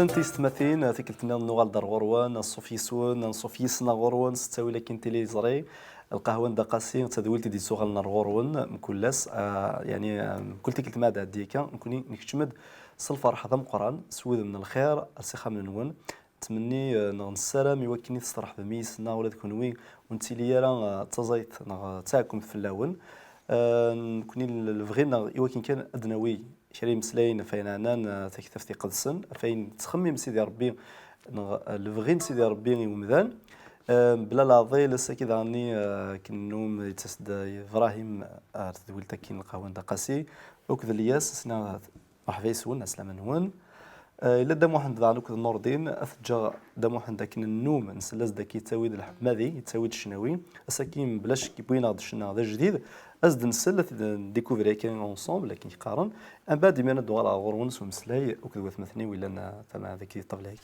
تنتيستماثين ثقلتنا النوغال دار غروان الصوفيسون الصوفيسنا غروان ستاوي لكن تيليزري القهوة دقاسي تدويلتي دي سوغال نار غروان مكلاس كل تكلت مادا ديكا نكوني نكتمد الفرحة ذا مقران سويد من الخير السخا من نون تمني نغن السلام يوكني تسترح بميسنا ولا تكونوي ونتي لي راه تزايت تاعكم في اللون نكوني الفغي يوكن كان ادنوي شري مسلاين فين عنان تكتفتي قدسن فين تخمم سيدي ربي الفغين سيدي ربي ومذان بلا لاضي لسا كي ضاني كنوم يتسد ابراهيم تدويل تكين القهوان دقاسي وكذا الياس سنا مرحبا يسون اسلام نون الا دام واحد ضانوك النوردين اثجا دام واحد داكن النوم نسلاز داكي تاويد الحمادي يتاويد الشناوي اساكين بلاش كي بغينا هذا الشنا هذا جديد ازد نسل ديكوفري كاين اونصومبل لكن يقارن ان بعد ما ندو على غرونس ومسلاي وكذا ثمثني ولا تما ذاك الطبل هيك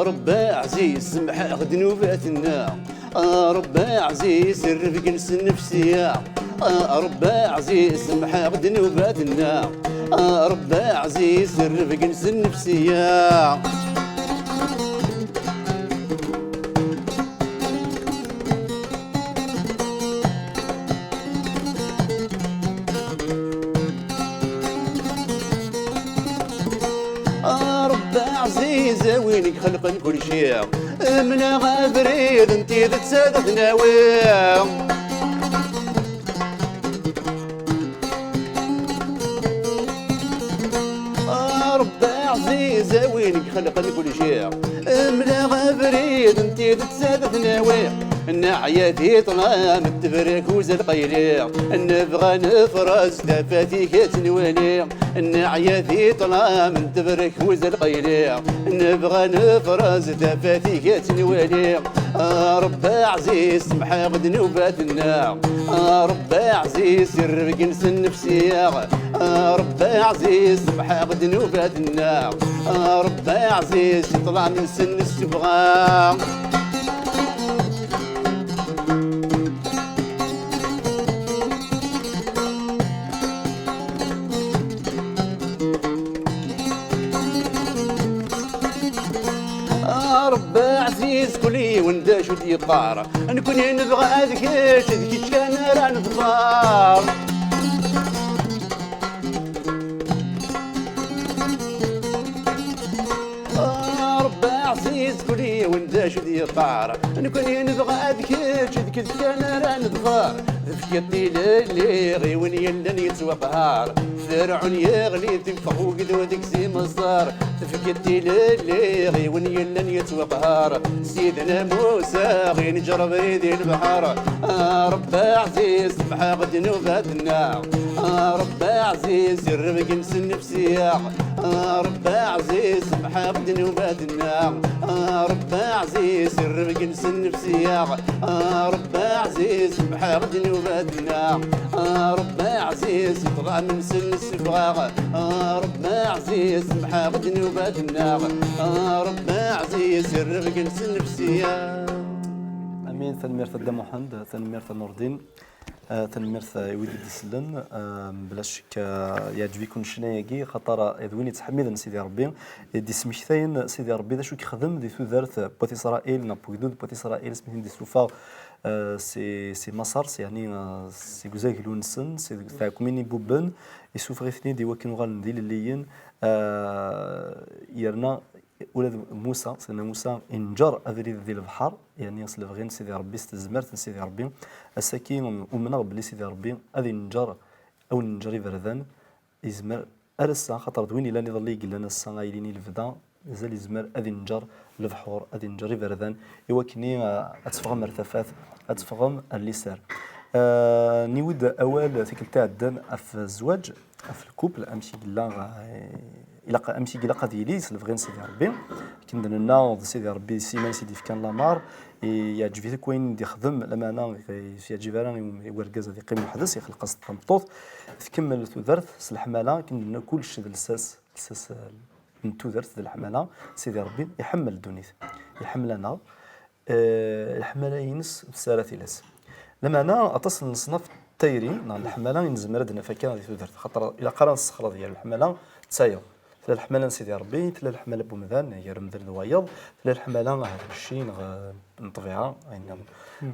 ربي عزيز سمح ذنوباتنا ربي عزيز الرفق نس النفسية ربي عزيز سمح ذنوباتنا ربي عزيز الرفق نس النفسية وينك خلق كل شيء من غابريد انتي تسادت ناوي ربي عزيز وينك خلق كل شيء من غابريد انتي تسادت ناوي نعياتي طلام التفريك وزاد قيلي نبغى نفرز دفاتي كتنوالي نعياتي طلام التفريك وزاد قيلي نبغى نفرز دفاتي كتنوالي ربي عزيز سمح ذنوباتنا ربي عزيز الرفق نس النفسية ربي عزيز سمح ذنوباتنا ربي عزيز يطلع من سن السبغة ربي عزيز كلي ونداش ودي طار نكون نبغى هذيك ذيك كان راه نظفار ربي عزيز كلي ونداش ودي طار نكون نبغى هذيك ذيك كان راه نظفار ذفكتي للي غيون يلن يتوقهار فرعون يغلي تنفخ وقدو ديك زي مصار ذفكتي للي غيون يلن يتوقهار سيدنا موسى غي نجرب يدي البحر ربي عزيز سمح ذنوباتنا ربي عزيز الرفق نس النفسية ربي عزيز سمح ذنوباتنا ربي عزيز الرفق نس النفسية ربي عزيز سمح ذنوباتنا ربي عزيز يطلع من سن السفغاغ ربي عزيز سمح ذنوباتنا ربي عزيز الرفق نس النفسية امين تنمير الدم محمد تنمير نور الدين تنمير ويدي ديسلن بلا شك يعجبكم شناياكي خاطر يدويني تحميد سيدي ربي دي سميثين سيدي ربي ذا شو كيخدم دي ثوثرث بوت اسرائيل نابوغدود بوت اسرائيل سميثين دي سلوفا سي مصر يعني سي جوزاك لونسن سي تاع كوميني بوبن يسوف غيثني دي وكن غال ندير الليين يرنا ولاد موسى سيدنا موسى انجر افريد ديال البحر يعني اصل فغين سيدي ربي استزمرت سيدي ربي السكين ومن بلي سيدي ربي هذه نجر او نجري فردان يزمر ارسا خاطر دويني لا نظل لي قلنا السا غايليني الفدا مازال يزمر هذه نجر البحور هذه نجري فردان يوكني اتفغم ارتفات اتفغم الليسار نيود اول ثيك تاع الدن في الزواج في الكوبل امشي لا إلا أمشي إلا قد يليس الفغين سيدي ربي كندنا ناض سيدي ربي سيمان سيدي في كان لامار يعجبني كوين دي خدم الأمانة يعجب راني وركز هذه قيمة الحدث يخلق قصد مطوط تكمل تودرت الحمالة كندنا كل شيء الساس من تودرت الحمالة سيدي ربي يحمل الدنيا يحملنا الحمالة ينس بسالة لاس لما انا اتصل نصنف التايري نعم الحماله نزمر دنا فكان في درت خاطر الى قرا الصخره ديال الحماله تسايا تلا الحماله سيدي ربي تلا الحماله بومذان هي رمذان الويض تلا الحماله هذا الشيء نطبيعه يعني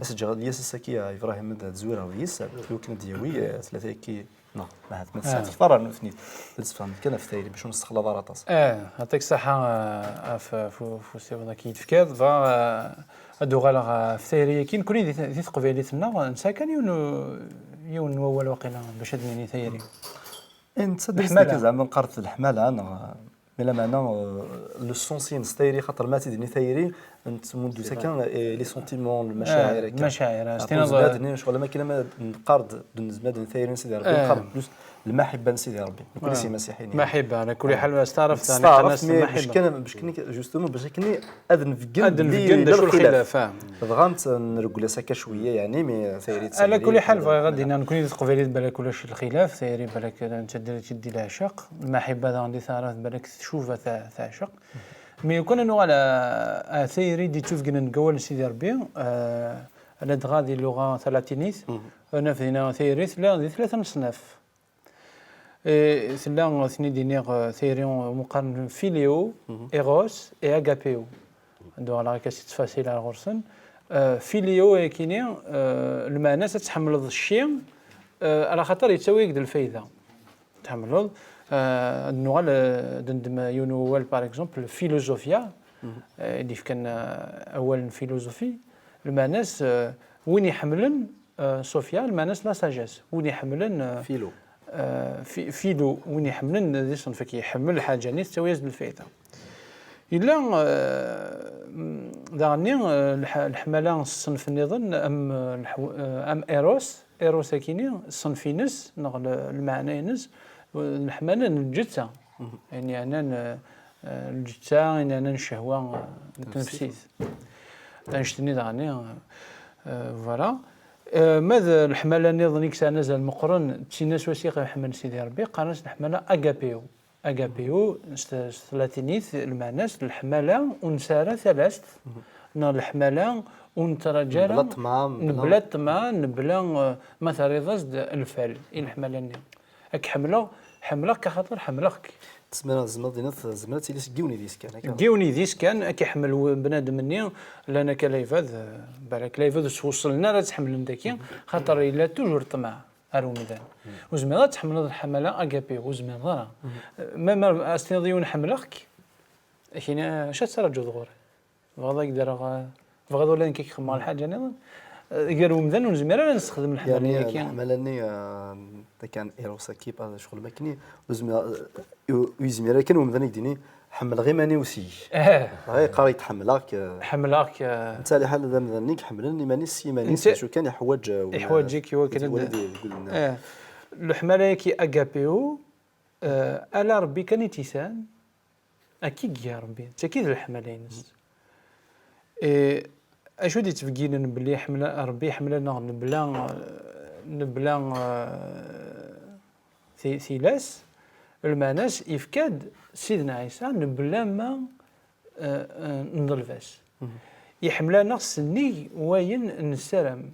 اسجل ليس السكيه ابراهيم مد زويره ويس يمكن ديوي ثلاثه كي نعم ما تسعه فرا نفني تفهم كان في تايري باش نستخلص راطاس يعطيك الصحه في سيونا كي تفكر الدوغالا في تايري كاين كل ذي قبيلتنا نساكن يون اول وقيلا باش هذني ثايري انت درت زعما قرت الحماله انا ملا معنا لو سونسين ستايري خاطر ما تدني ثايري انت منذ سكن لي سونتيمون المشاعر المشاعر استناد شغل ما كاين ما نقارد بالنسبه لي ثايرين سيدي ربي نقارد بلوس المحبه سيدي ربي كل شيء مسيحيين محبه على كل حال استعرفت انا الناس المحبه باش كني جوستومون باش كني اذن في جند شو الخلاف بغانت نرجل سكا شويه يعني مي ثايري على كل حال غادي نكون قبيلات بالك كلش الخلاف ثايري بالك تدي العشق المحبه غادي ثارات بالك تشوفها تعشق مي كنا نو على ثايري دي تشوف كنا نقول سيدي ربي على غادي اللغه ثلاثينيس انا فينا ثايري ثلاثه نصناف ثلا ثني دينيغ ثيريون مقارن فيليو ايروس اي اغابيو عندو على كاسيت فاسيل على غرسن فيليو كيني المعنى تتحمل الشيء على خاطر يتساوي قد الفايده تحمل النوع دندم يونوال باغ اكزومبل فيلوزوفيا اللي كان اول فيلوزوفي المعنى وين يحملن صوفيا المعنى لا ساجاس وين يحملن فيلو فيلو وين يحملن ذي صنف كيحمل الحاجه نيت تساوي بالفايده الا داني الحمله الصنف النظن ام ايروس كيني الصنف نس نغل المعنى نس الحمله الجثه يعني انا الجثه يعني انا الشهوه التنفيذ تنشتني داني فوالا ماذا الحمله نظنيك سنزل المقرن تسيناس وثيق يحمل سيدي ربي قارنت الحمله اغابيو ثلاثينيث المعناس الحمله ونساره ثلاث الحمله ونترجل نبلات ما نبلا مثلا رصد الفال الحمله اك حمله كخاطر حملك تسمى زمرت لي سكيوني ديس كان كيوني ديس كان كيحمل بنادم مني لنا كلايفاد بالك لايفاد توصلنا لا تحمل داكي خاطر الا توجور طمع ارو مدان وزميرا تحمل الحمله اغابي وزميرا ما استنضيون حملك كاين اش ترجو ظهور غادا يقدر بغض ولا كيخمر الحاجه نظن قالوا مدان وزميرا نستخدم الحمله يعني الحمله كان ايروساكي هذا شغل ماكني وزميرا كانوا مدان يديني حمل غير ماني وسي هاي قريت حملك انت على حال هذا مدنيك حملني ماني سي ماني شو كان يحوجك هو كان الحمله كي اغابيو على ربي كان يتسان اكيد يا ربي تاكيد الحمله ينس اشو دي تفكينا بلي حمله ربي حملنا نبلا ثلاث المعناس يفكاد سيدنا عيسى نبلا ما نضلفاس يحملنا سني وين نسلم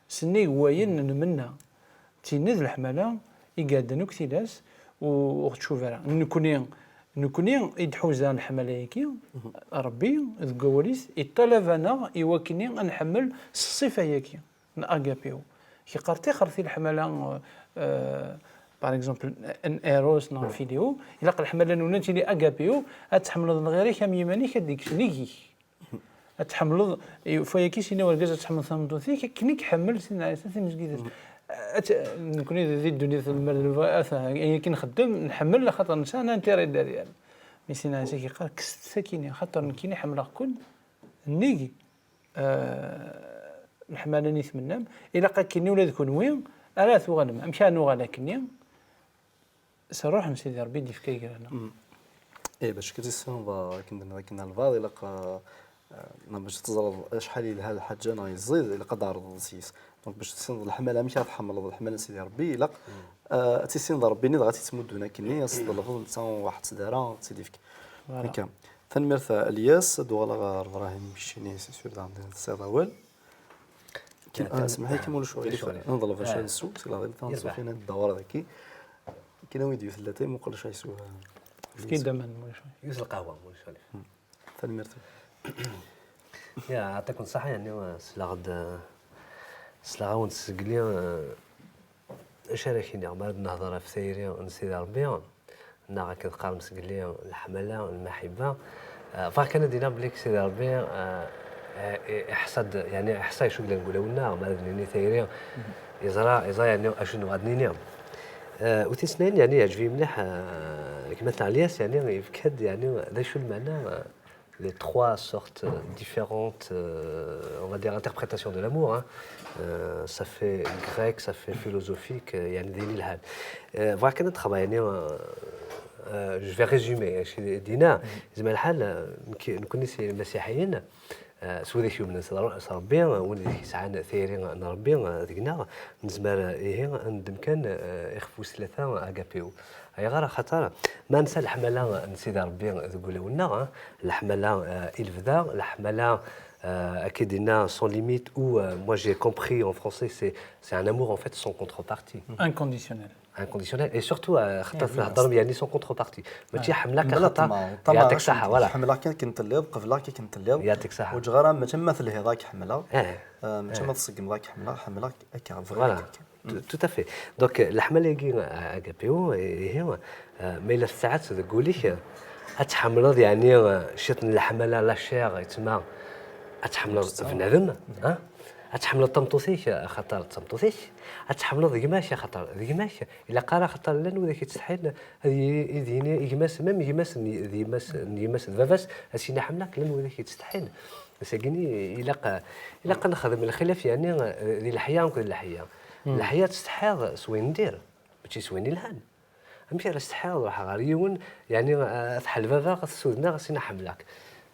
سني وين نمنا تينذ الحمله يقادنوك ثلاث وتشوف راه نكوني يدحوزا الحمله كي ربي ذكوليس يطلبنا يوكني نحمل الصفه هيك اغابيو كي قرتي خرتي الحمله باغ اكزومبل ان ايروس نون فيديو الا الحمله نونتي لي اغابيو تحمل غير كم يماني كديك نيكي تحمل فياكي سينا ورجا تحمل ثمنتي كنيك حمل سينا عيسى مسكيده نكون ذي الدنيا يعني كي نخدم نحمل خاطر انسان انتيري ديال مي سينا عيسى كي قال كست ساكيني خاطر كي نحمل كل نيكي الحمله نيث منام الا قال كني ولاد كون وين الا ثوغنم امشي نو غالا كني سروح نسيدي ربي دي فكاي قالنا باش كتسون كنا الفاض الا باش تزرب شحال هذا الحاجه انا يزيد الا قدر السيس دونك باش تسين الحمله ماشي تحمل الحمله سيدي ربي الا تسين ربي ني غادي تمدونا كني يصل الفضل تا واحد صداره سيدي فيك هكا ثنمرث الياس دوغلا ابراهيم بشيني سي سور دان السيد اول اسمح لي كيما شو غير نضل فاش السوق سي لا غير تنصو فينا الدوار ذاكي كاين ويديو ثلاثه ما قولش يسوى كاين دمان يوز القهوه مول شوالي ثاني مرتب يا يعطيكم الصحه يعني سلا غاون تسقلي شاركيني عمال نهضر في سيري ونسيد ربي نا كنقال مسقلي الحمله المحبه فكان دينا بليك سيدي ربي احصد يعني احصى شو نقولوا لنا عمال ني سيري يزرا يعني اشنو غادنيني وتسنين يعني يعجبني مليح كما تاع الياس يعني يفكد يعني هذا شو المعنى les trois sortes différentes, on va dire, interprétations de l'amour. Hein. Ça fait grec, ça fait philosophique, il y a une voilà qu'on travaille. Je vais résumer. Chez Dina, زعما الحال نكون مسيحيين سوذي شو من ربي ولي ساعه ثيري ربي دينا نزمر عند كان يخفوا ثلاثه اغابيو هي غير خطر ما نسى الحمله نسيد ربي تقولوا لنا الحمله الفدا الحمله اكيد دينا سون ليميت ou moi j'ai compris en français c'est un amour en fait sans contrepartie inconditionnel inconditionnel et surtout خاطر تهضر يعني سون كونتربارتي ماشي حمله كخطا يعطيك صحه فوالا حمله كنت الليض قبله كي كنت الليض يعطيك صحه وجغرا ما تمثل هذاك حمله ما تسقم ذاك حمله هكا فوالا tout à fait donc الحمله كي اغابيو هي ما الا ساعات تقولي اتحمل يعني شيط الحمله لا شير يتما اتحمل بنادم ها اتحمل الطمطوسيش خاطر الطمطوسيش اتحمل ديماش خاطر ديماش الا قرا خاطر لانه ذاك تستحيل يديني يجمس ميم يجمس يجمس فافاس اسينا حملك لانه ذاك تستحيل ساكني الا نخدم الخلاف يعني ذي الحياه ونكون الحياه الحياه تستحيض سوين ندير ماشي سوين الهان امشي على استحيض راح غاريون يعني تحل فافا غسودنا غسينا حملك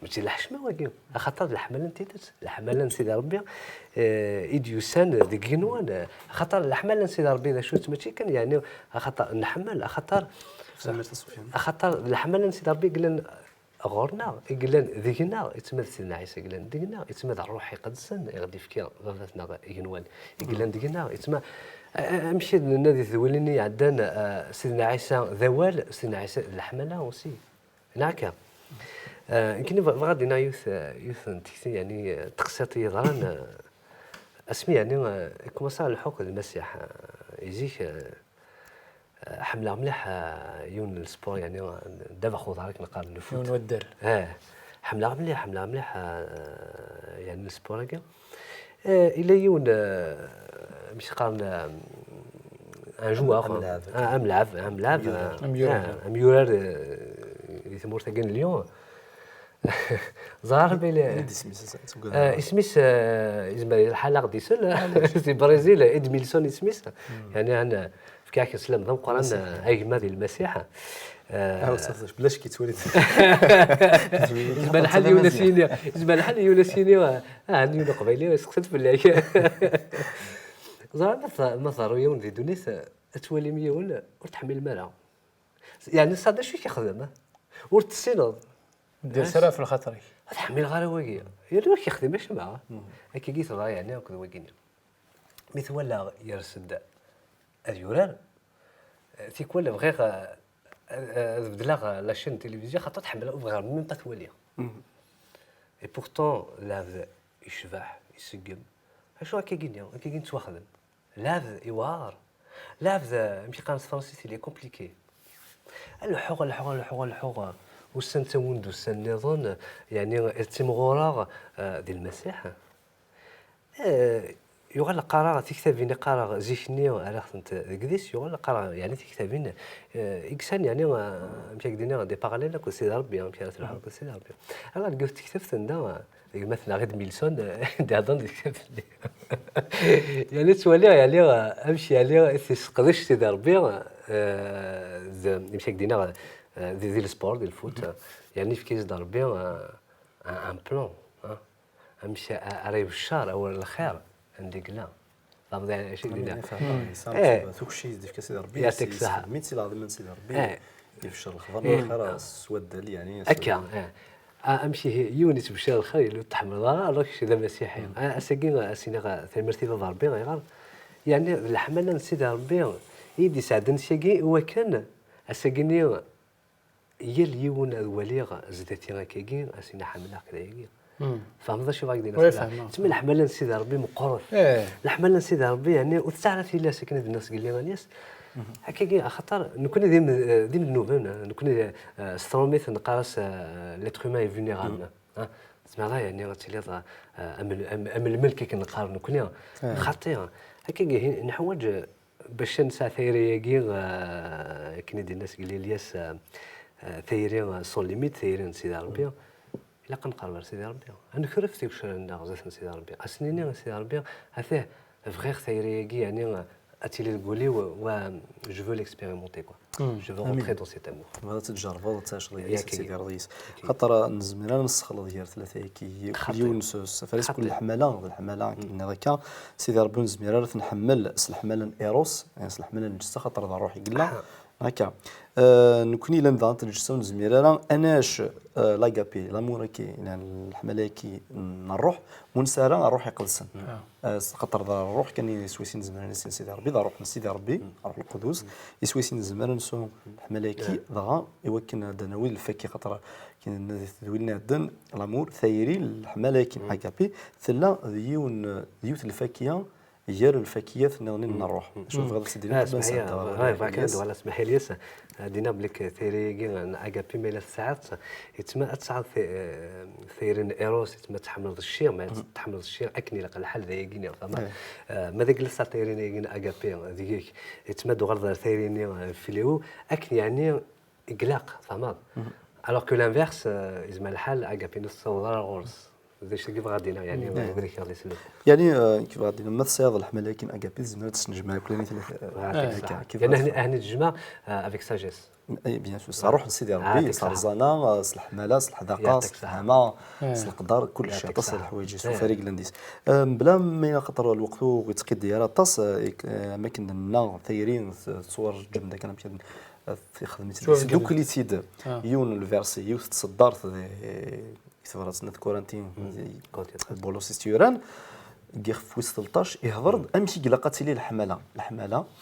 ماشي الحشمه واكي خاطر الحمل انت الحمل نسيد ربي ايديوسان ديكينوان خاطر الحمل نسيد ربي ذا شوت ماشي كان يعني خاطر نحمل خاطر الحمل نسيد ربي قلنا غورنا قلنا ذيكنا يتمد سيدنا عيسى قلنا ذيكنا يتمد الروح يقدسن غادي يفكر غفاتنا يكنوان قلنا ذيكنا يتما امشي النادي ذولني عندنا سيدنا عيسى ذوال سيدنا عيسى الحمله وسي هناك يمكن غادينا يوث تكسي يعني تقسيط يضران اسمي يعني كوماسا الحق المسيح يجيك حمله مليح يون السبور يعني دابا خذ عليك نقال الفوت يون ودر حمله مليح يعني السبور هكا الى يون مش قال ان جوار ام لعب اميورار يثمر تاكن اليوم ظاهر بلا اسميس اسمه الحلقه ديسل في البرازيل ادميلسون اسميس يعني انا في كاك سلام ذم قران ايما ديال المسيحه بلاش كي تولد زمان الحل يونسيني عندي قبيله سقطت بالله ظاهر مثلا يوم في دونيس تولي ميون وتحمل المال يعني صاد شي كيخدم ورتسينض دير سرا في الخطري تحمل غير واقي يروح يخدم باش معاه هكا قيت راه يعني هكا واقيني مثل ولا يرسد اليورال تيك ولا بغيغ بدلا لا شين تلفزيون خاطر تحمل بغير ميم با تولي اي بورتون لاف يشبح يسقم شو هكا كاين تواخدم لاف يوار لاف ماشي قال فرنسي لي كومبليكي الحوغ والسنة وندو السنة نظن يعني التمغورة ديال المسيح يغال قرار تكتبين قرار زيشني على خنت قديس يغال قرار يعني تكتبين إكسان يعني مشي قدينا دي باراليل كو سي ربي مشي على الحرب سي ربي انا قلت كتبت ندا مثلا غير ميلسون دي هضن كتبت لي يعني تولي يعني امشي عليه تسقدش سي ربي مشي قدينا دي السبور ديال الفوت يعني في كيس ضربي ان بلان امشي قريب الشهر اول الخير عندك لا فهمت يعني شي دينا ثوك شي في كاس ربي يعطيك الصحه ميت سي العظيم من سيدي ربي يفشر الخبر الخير سود يعني هكا امشي يونس بشار الخير اللي تحمل راك شي ذا مسيحي اساكين اسينا ثمرتي ضربي غير يعني الحمله نسيت ربي يدي سعدن شيكي هو كان اساكيني هي اليون الوليغ زدتي غاكي اسينا حمله كذايا فهمت شو باغي دير تسمى الحمله نسيت ربي مقرف الحمله نسيت ربي يعني وتعرف الا ساكنه الناس قال لي ناس هكاكي خاطر نكون ديما النوفل نكون ستروميث نقراس ليتر هيومان فولنيرابل تسمع يعني غتولي ام الملك كي نقارن نكون خطير هكاكي نحوج باش نسى ثيري كي كاين دي الناس قال لي الياس ثيري سون ليميت ثيري سيدي ربي الا كنقرب سيدي ربي انا كرفتي واش غزات سيدي ربي اسنيني سيدي ربي هذا فغير ثيري كي يعني اتيلي تقولي و جو فو ليكسبيريمونتي كوا جو فو رونتري دون سيت امور هذا تجرب هذا تاش ريس سيدي رئيس خاطر نزمنا نسخل ديال ثلاثه كي يونس السفاريس كل الحمله كنا هكا سيدي ربي نزميرا نحمل الحمله ايروس يعني الحمله نجسه خاطر روحي قلنا هكا نكوني لم ضانت الجسم زميرا اناش لاغابي لامور كي يعني الحمله كي نروح ونسارا نروح يقلسن خاطر الروح كان يسويسين زمان سيدي ربي روح سيدي ربي روح القدوس يسويسين زمان نسو الحمله كي ضغا يوكن دناوي الفكي خاطر كاين تدويلنا دن لامور ثايري الحمله كي لاغابي ثلا ديوت الفكيه يجر الفكيات نغني نروح شوف هذا سيدي هاي فاكر ولا اسمح لي دينا بليك ثيري اغابي ميلا ساعات يتما تسعد ثيرين ايروس يتما تحمل الشير ما تحمل الشير اكني لقى الحل ذا يجيني فما ماذا جلس ثيرين يجينا اغابي ذيك يتما دوغر ثيرين فيليو اكني يعني اقلاق فما الوغ كو لانفيرس يزما الحل اغابي نص غورس داش كيف غادينا يعني هذيك اللي سلف يعني كيف غادينا ما تصياد الحمله لكن اغابي زعما تسنجمها كلني ثلاثه كيف يعني هنا نجمع افيك ساجيس اي بيان سور صاروح سيدي ربي صرزانه الحمله الحداقه الحمامه القدر كل شيء تصل الحوايج فريق لانديس بلا ما خاطر الوقت ويتقيد ديالها طاس اماكن لنا ثايرين صور جمده كان مشى في خدمتي دوك اللي تيد يون الفيرسي يوث تصدرت كثرت كورانتين بولوس استيران كيف في 13 يهضر امشي قلقاتي لي الحمله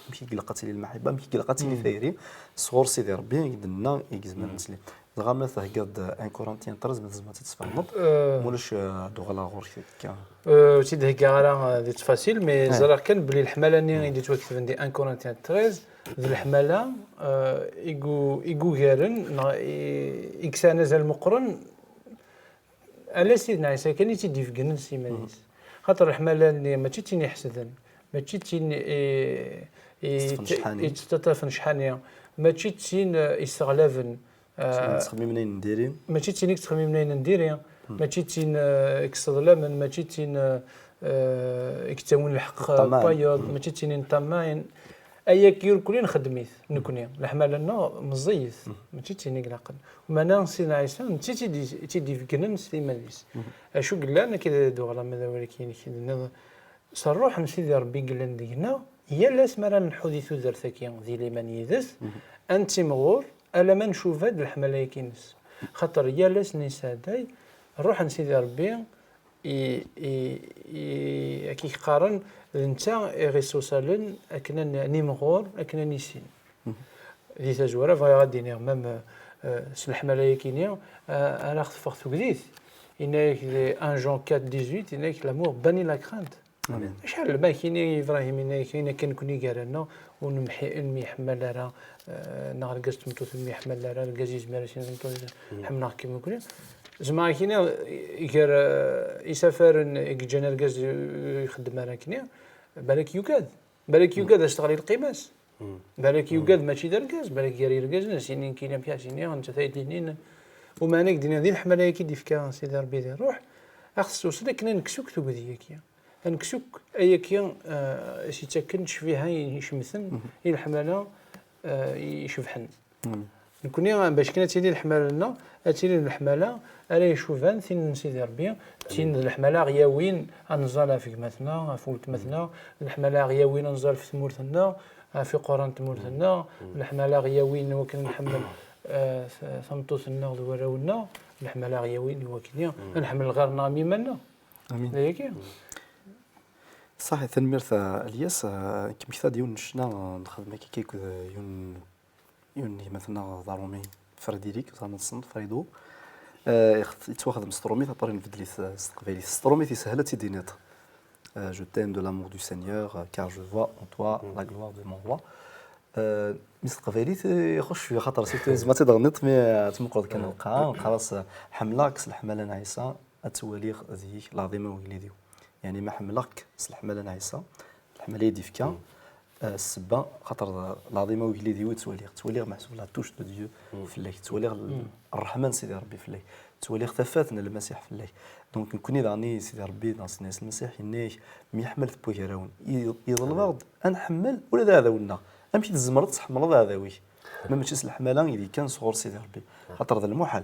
امشي قلقاتي لي المحبه امشي قلقاتي لي ثايري صغور سيدي ربي يدنا يجزم نسلي غامل هكاد ان كورانتين طرز ما تتفهمط مولاش دوغلا غور كا تيد هكا على ديت فاسيل مي زرا كان بلي الحمله ني ديت وقت عندي ان كورانتين 13 ذو الحمله يغو غيرن اكسانا زال المقرن على سيدنا عيسى كان تيدي في كنن سيمانيس خاطر الحمله اللي ما تيني حسدن ما تيني يتطفن شحانيه ما تين يستغلافن تخمي منين نديري ما تين تخمي منين نديري ما تين اكستظلام ما تين يكتاون الحق بايض ما تين طماين ايا كير كلين خدميت نكوني الحمله لنا مزيف ما تيني قلاقن ومانا سيدنا عيسى تيدي في كنن سيمانيس اشو قلنا انا كذا دوغلا ماذا ولكن كذا صروح نسيدي ربي قلنا دينا هي لاس مرا نحدث درثكي ذي لمن يدس انت مغور الا ما نشوف هاد الحمله كينس خاطر هي لاس نساداي نروح نسيدي ربي كي قارن انت غيسوسالن اكنا نيمغور اكنا نيسين ذي تجوره فغا غادي ميم سلح ملايكينيا انا خفقت وقديت انك 1 جون 4 18 انك لامور باني لا كرانت شحال ما كاين ابراهيم انك كنكوني قالنا ونمحي المي حمل راه نهار قست متوت المي حمل راه الكازيز مارسين حمنا كيما كنا زعما كاين غير يسافر يجينا الكاز يخدم راه كاين بالك يوكاد اشتغل القيماس بالك يوكاد ماشي دار الكاز بالك يري الكاز نسينين كاين فيها سينين انت ثايدين وما نك دينا ذي الحمله كي فكا سيدي ربي دير روح اخصو كنا نكسوك توبدي كيا نكسوك اي كيا شي تاكنش فيها يشمثن هي الحمله يشبحن نكوني باش كنا تيدي الحمله لنا تيدي الحمله الا يشوفان ثين سيدي ربي تين الحمله غياوين انزال في مثنا فولت مثنا الحمله غياوين انزال في ثمورتنا في قران ثمورتنا الحمله غياوين وكن نحمل ثمطوثنا وراونا الحمله غياوين وكنيا نحمل غير نامي منا امين. هيك صحيح تنميرث الياس كمثال ديون شنا نخدم كيك يون مثلا ضرومي فريدريك زعما الصنف فريدو يتواخذ مسترومي تبارين فدلي استقبالي سترومي تسهل تيدينات je t'aime de l'amour du Seigneur car je vois en toi la gloire de mon roi مستقبالي يخش في خطر سيتو زعما تضغط مي تمقعد كنلقى خلاص حمله كس الحمله نعيسى اتواليغ ذيك العظيمه ويليديو يعني ما حملك الحمله نعيسى الحمله ديفكا السبه خاطر العظيمه ويليديو تواليغ محسوب لا توش دو ديو فيك تواليغ الرحمن سيدي ربي فيك تواليغ ثفاتنا المسيح فيك دونك نكوني داني سيدي ربي دان سناس المسيح ينايك مي يحمل بوكراون يظل نحمل ولا هذا ونا امشي تزمرت تحمل هذا وي ما ماشي الحمله اللي كان صغور سيدي ربي خاطر هذا المحال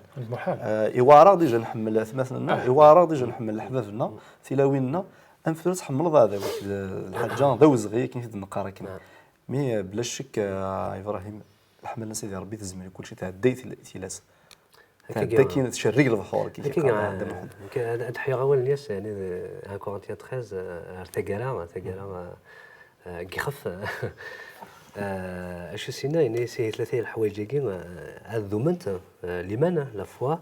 ايوارا ديجا نحمل مثلا ايوارا ديجا نحمل الحبابنا تلاويننا انفر تحمل هذا وي الحاجه دوز غير كاين في النقاره كنا مي بلا شك ابراهيم الحمل سيدي ربي تزمر كلشي تاع ديت تيلاس هكا كاين تشريق البحور كي تحيا غوال الناس يعني ان كورنتيان 13 ارتقالا كيخف اش سينا يعني سي ثلاثه الحوايج كي الذمنت لمن لا فوا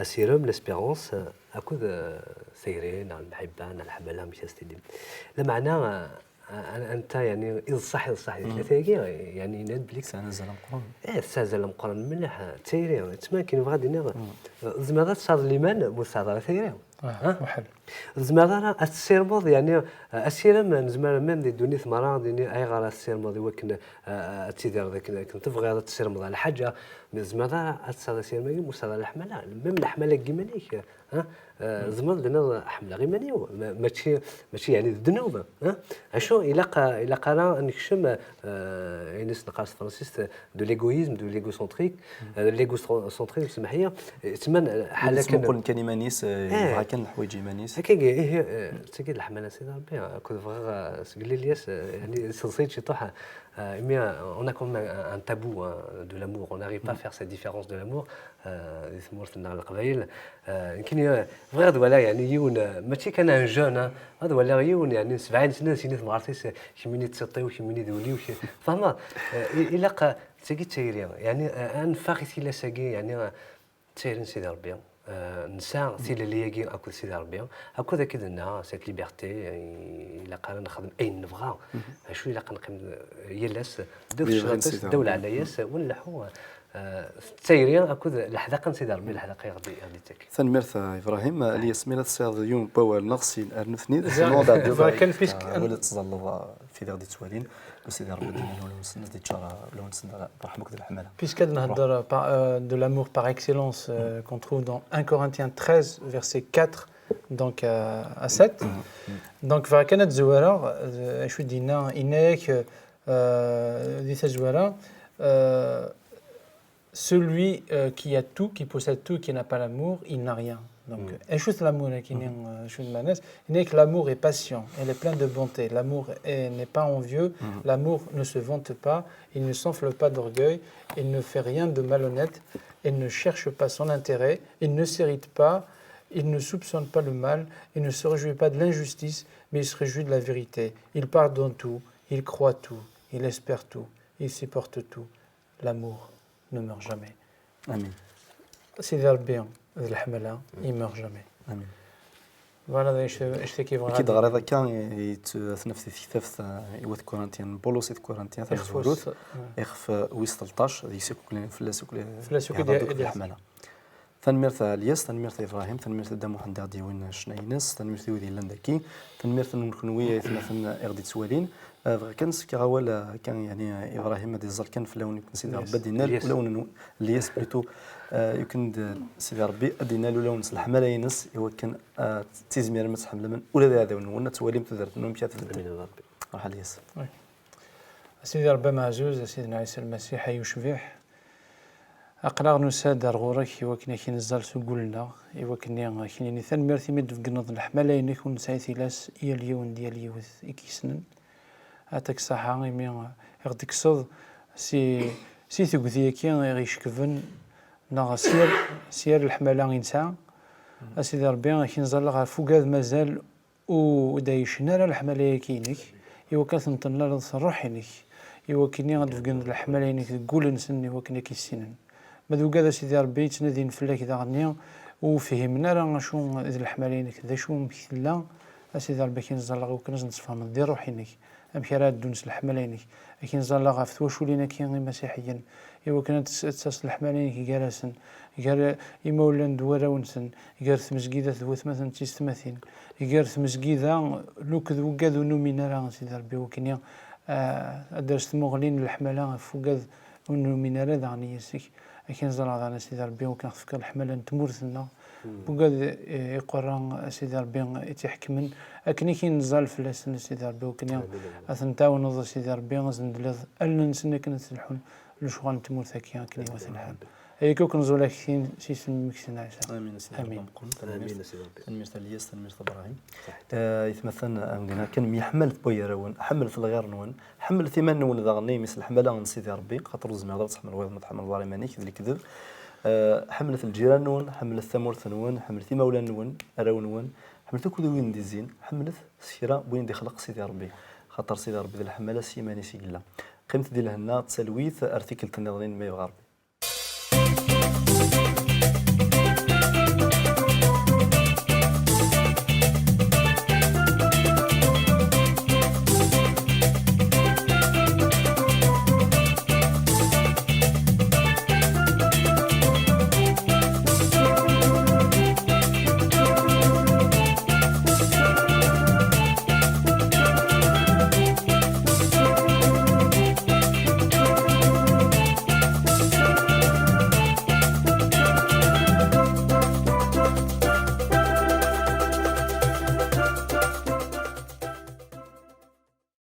اسيرم لاسبيرونس اكود سيرين على المحبه على الحمله مش استديم لا معناه انت يعني صح ثلاثه يعني ناد بليك سنزل القران سازل القران مليح تيري تما كاين غادي نغ زعما تصاد لمن مصادره تيري وحل زعما السيرمود يعني السيرم زعما ميم دي دوني ثمره ديني اي غير السيرمود وكن تيدير ذاك كنت تبغي هذا السيرمود على حاجه زعما تصاد السيرم مصادره الحمله ميم الحمله كيمانيك زمان لنا حمله غير مانيو ماشي يعني الذنوب اشو الا قرا نكشم يعني نقاس فرانسيس دو ليغويزم دو ليغو سنتريك سمح لي تمن حاله كان كان ايمانيس كان الحوايج ايمانيس هكا تاكيد الحمله سيدي ربي كنت بغا سقل لي الياس يعني صيد شي طوحه mais on a quand même un tabou de l'amour. On n'arrive pas à faire cette différence de l'amour. اسمه القبائل يمكن غير ولا يعني يون ماشي كان جون هذا ولا يون يعني 70 سنه سينيت ما عرفتش شي تسطي وشي مني دولي وشي فما الا تاكي تايرين يعني ان فاغيتي لا ساكي يعني تايرين سيدي ربي نساء سي اللي يجي اكو سيدي ربي اكو ذاك لنا سيت ليبرتي الا قال نخدم اين نبغى شو الا قنقيم يلاس الدوله على ياس ولا هو تسيرين اكو الحداقه سيدي ربي الحداقه غادي تاكل ثان ميرث ابراهيم اللي سمينا السياد يوم باول نغسي ارنثني زعما كان فيك ولا تظل في دار دي توالين وسيدي ربي ولا الناس دي تشارا ولا الناس رحمك الحمله puisque نهضر de l'amour par excellence qu'on trouve dans 1 Corinthiens 13 verset 4 donc à 7 donc فكانت زواره شو دينا انك دي زواره celui qui a tout, qui possède tout, qui n'a pas l'amour, il n'a rien. Donc, l'amour, l'amour est patient, elle est pleine de bonté. L'amour n'est pas envieux, l'amour ne se vante pas, il ne s'enfle pas d'orgueil, il ne fait rien de malhonnête, il ne cherche pas son intérêt, il ne s'irrite pas, il ne soupçonne pas le mal, il ne se réjouit pas de l'injustice, mais il se réjouit de la vérité. Il pardonne tout, il croit tout, il espère tout, il supporte tout. L'amour ne meurt jamais. Amen. سيدي ربي الحمله يمر جامي. امين. فوالا ايش تكي فوالا كي دغرا كان يتنفس في كتاف يوث كورنتيان بولوس كورنتيان تاع الفروث يخف ويس 13 يسيكو فلاسوك ديال الحمله. تنميرث الياس تنميرث ابراهيم تنميرث دامو حنا ديوين شنايناس تنميرث ودي لانداكي تنميرث نكونوي مثلا اغدي تسوالين كان سكراول كان يعني ابراهيم دي الزل كان في لون سيدي ربي دينا لون الياس بليتو يمكن سيدي ربي ادينا له لون الحمله ينس هو كان تيزمير مسح من ولا هذا ون تواليم تدرت نوم مشات ربي راح الياس سيدي ربي معزوز سيدنا عيسى المسيح يشبه أقرار نساد رغورك وكنا كي نزال سقولنا وكنا كي نثان ميرثي مد في قنض الحملة يكون سايثي لاس إيا اليون ديال يوث إكيسنن هاتك صحة يمين غدك صد سي ثقذي كي غيشكفن نا سير الحمالة ينسى أسيدي ربي كينزل غا فوقاد مازال ودا يشنار الحمالة كينك إوا كتنطن لا الروح ينك إوا كيني غتفقن الحمالة ينك تقول نسني إوا كنا كيسنن ما دوكا سيدي ربي تنادين فلاك إذا غني وفهمنا راه شو ذي الحمالة ينك ذا شو مثلا أسيدي ربي كينزل غا وكناش نتفهم دير روح ينك أمشي راه دونس الحمالة ينك كينزل غا فتواشو لينا كي مسيحيا إوا كانت تساس الحمالة ينك جالسن قال إما ولا ندورا ونسن قالت مسجدة ثوث مثلا تيستماثين قالت مسجدة لوك ذو كذو نومينا راه سيدي ربي وكنيا درست مغلين الحمالة فوقاد ونومينا راه دعني يسك كاين زرع على سيدي ربي وكنفكر الحمالة تمورثنا وقاد يقرا سيدي ربي تيحكمن اكني كينزال فلاس سيدي ربي وكنيا اثنتاون سيدي ربي غنزندلض ألنا نسنا كنا تلحون لشغل تمورث كي كني مثلا هيك كنزول لك سيسن مكسنا عشان امين سيدي ربي نقول امين سيدي ربي تنمير الياس تنمير ابراهيم يتمثل عندنا كان يحمل بويرون حمل في الغير نون حمل ثمان نون ذا غني مثل حمله من سيدي ربي خاطر زعما تحمل ويض ما تحمل ظالمانيك ذلك كذب حملت الجيران نون حملت ثمورث نون حملت مولا نون اراو نون حملت كل وين ديزين حملت سيره وين دي خلق سيدي ربي خاطر سيدي ربي ذا الحمله سيماني سيلا قيمت ديال هنا تسلويث ارتيكل تنظيم ما يغرب